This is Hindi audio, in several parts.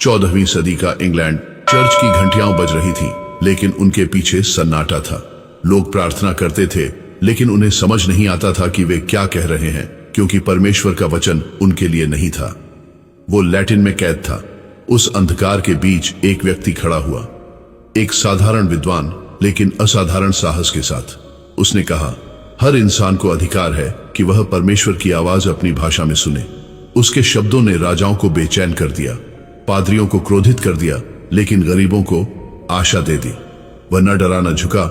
14वीं सदी का इंग्लैंड। चर्च की घंटियां बज रही थी, लेकिन उनके पीछे सन्नाटा था। लोग प्रार्थना करते थे, लेकिन उन्हें समझ नहीं आता था कि वे क्या कह रहे हैं, क्योंकि परमेश्वर का वचन उनके लिए नहीं था। वो लैटिन में कैद था। उस अंधकार के बीच एक व्यक्ति खड़ा हुआ, एक साधारण विद्वान, लेकिन असाधारण साहस के साथ। उसने कहा, हर इंसान को अधिकार है कि वह परमेश्वर की आवाज अपनी भाषा में सुने। उसके शब्दों ने राजाओं को बेचैन कर दिया, पादरियों को क्रोधित कर दिया, लेकिन गरीबों को आशा दे दी। वह न डरा न झुका।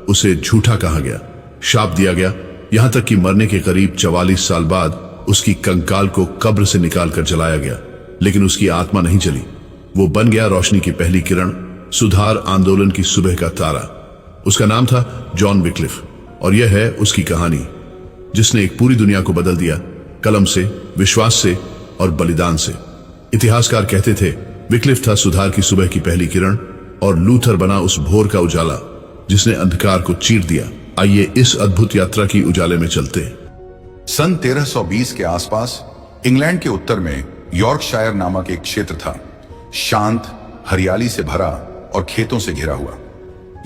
उसे झूठा कहा गया, शाप दिया गया, यहां तक कि मरने के करीब 44 साल बाद उसकी कंकाल को कब्र से निकालकर जलाया गया। लेकिन उसकी आत्मा नहीं जली। वो बन गया रोशनी की पहली किरण, सुधार आंदोलन की सुबह का तारा। उसका नाम था जॉन विक्लिफ, और यह है उसकी कहानी, जिसने एक पूरी दुनिया को बदल दिया, कलम से, विश्वास से और बलिदान से। इतिहासकार कहते थे, विक्लिफ था सुधार की सुबह की पहली किरण, और लूथर बना उस भोर का उजाला जिसने अंधकार को चीर दिया। आइए इस अद्भुत यात्रा की उजाले में चलते। सन 1320 के आसपास इंग्लैंड के उत्तर में यॉर्कशायर नामक एक क्षेत्र था, शांत, हरियाली से भरा और खेतों से घिरा हुआ।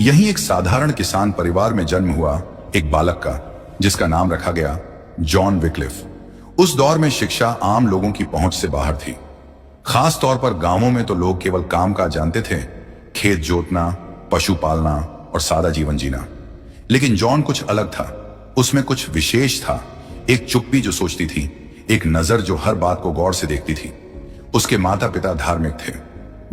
यहीं एक साधारण किसान परिवार में जन्म हुआ एक बालक का, जिसका नाम रखा गया जॉन विक्लिफ। उस दौर में शिक्षा आम लोगों की पहुंच से बाहर थी। खास तौर पर गांवों में तो लोग केवल काम काज जानते थे, खेत जोतना, पशु पालना और सादा जीवन जीना। लेकिन जॉन कुछ अलग था। उसमें कुछ विशेष था। एक चुप्पी जो सोचती थी, एक नजर जो हर बात को गौर से देखती थी। उसके माता पिता धार्मिक थे।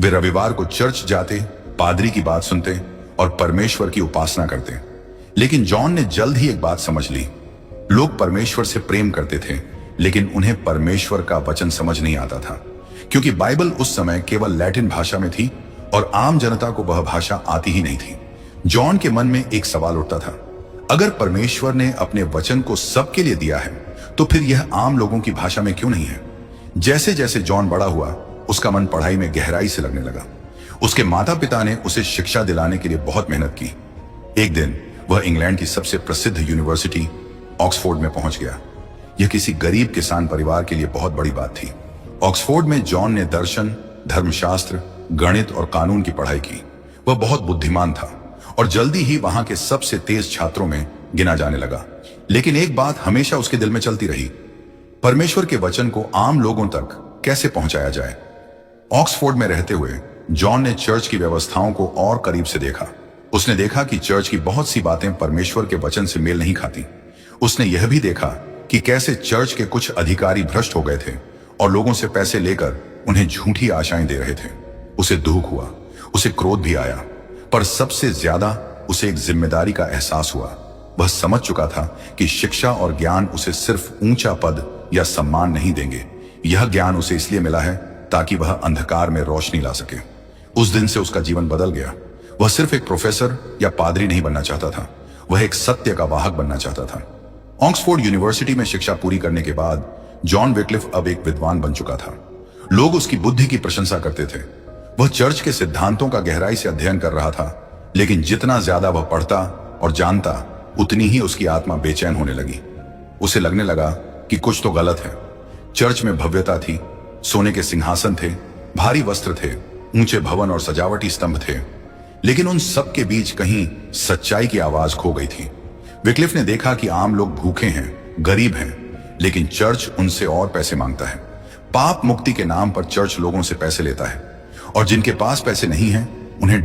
वे रविवार को चर्च जाते, पादरी की बात सुनते और परमेश्वर की उपासना करते। लेकिन जॉन ने जल्द ही एक बात समझ ली। लोग परमेश्वर से प्रेम करते थे, लेकिन उन्हें परमेश्वर का वचन समझ नहीं आता था, क्योंकि बाइबल उस समय केवल लैटिन भाषा में थी और आम जनता को वह भाषा आती ही नहीं थी। जॉन के मन में एक सवाल उठता था, अगर परमेश्वर ने अपने वचन को सबके लिए दिया है, तो फिर यह आम लोगों की भाषा में क्यों नहीं है? जैसे जैसे जॉन बड़ा हुआ, उसका मन पढ़ाई में गहराई से लगने लगा। उसके माता पिता ने उसे शिक्षा दिलाने के लिए बहुत मेहनत की। एक दिन वह इंग्लैंड की सबसे प्रसिद्ध यूनिवर्सिटी ऑक्सफोर्ड में पहुंच गया। यह किसी गरीब किसान परिवार के लिए बहुत बड़ी बात थी। ऑक्सफोर्ड में जॉन ने दर्शन, धर्मशास्त्र, गणित और कानून की पढ़ाई की। वह बहुत बुद्धिमान था और जल्दी ही वहां के सबसे तेज छात्रों में गिना जाने लगा। लेकिन एक बात हमेशा उसके दिल में चलती रही, परमेश्वर के वचन को आम लोगों तक कैसे पहुंचाया जाए। ऑक्सफोर्ड में रहते हुए जॉन ने चर्च की व्यवस्थाओं को और करीब से देखा। उसने देखा कि चर्च की बहुत सी बातें परमेश्वर के वचन से मेल नहीं खाती। उसने यह भी देखा कि कैसे चर्च के कुछ अधिकारी भ्रष्ट हो गए थे और लोगों से पैसे लेकर उन्हें झूठी आशाएं दे रहे थे। उसे दुख हुआ, उसे क्रोध भी आया, पर सबसे ज्यादा उसे एक जिम्मेदारी का एहसास हुआ। वह समझ चुका था कि शिक्षा और ज्ञान उसे सिर्फ ऊंचा पद या सम्मान नहीं देंगे। यह ज्ञान उसे इसलिए मिला है ताकि वह अंधकार में रोशनी ला सके। उस दिन से उसका जीवन बदल गया। वह सिर्फ एक प्रोफेसर या पादरी नहीं बनना चाहता था, वह एक सत्य का वाहक बनना चाहता था। ऑक्सफोर्ड यूनिवर्सिटी में शिक्षा पूरी करने के बाद जॉन विक्लिफ अब एक विद्वान बन चुका था। लोग उसकी बुद्धि की प्रशंसा करते थे। वह चर्च के सिद्धांतों का गहराई से अध्ययन कर रहा था, लेकिन जितना ज्यादा वह पढ़ता और जानता, उतनी ही उसकी आत्मा बेचैन होने लगी। उसे लगने लगा कि कुछ तो गलत है। चर्च में भव्यता थी, सोने के सिंहासन थे, भारी वस्त्र थे, ऊंचे भवन और सजावटी स्तंभ थे, लेकिन उन सब के बीच कहीं सच्चाई की आवाज खो गई थी। विक्लिफ ने देखा कि आम लोग भूखे हैं, गरीब हैं, लेकिन चर्च उनसे और पैसे मांगता है। पाप मुक्ति के नाम पर चर्च लोगों से पैसे लेता है, और जिनके पास पैसे नहीं हैं, उन्हें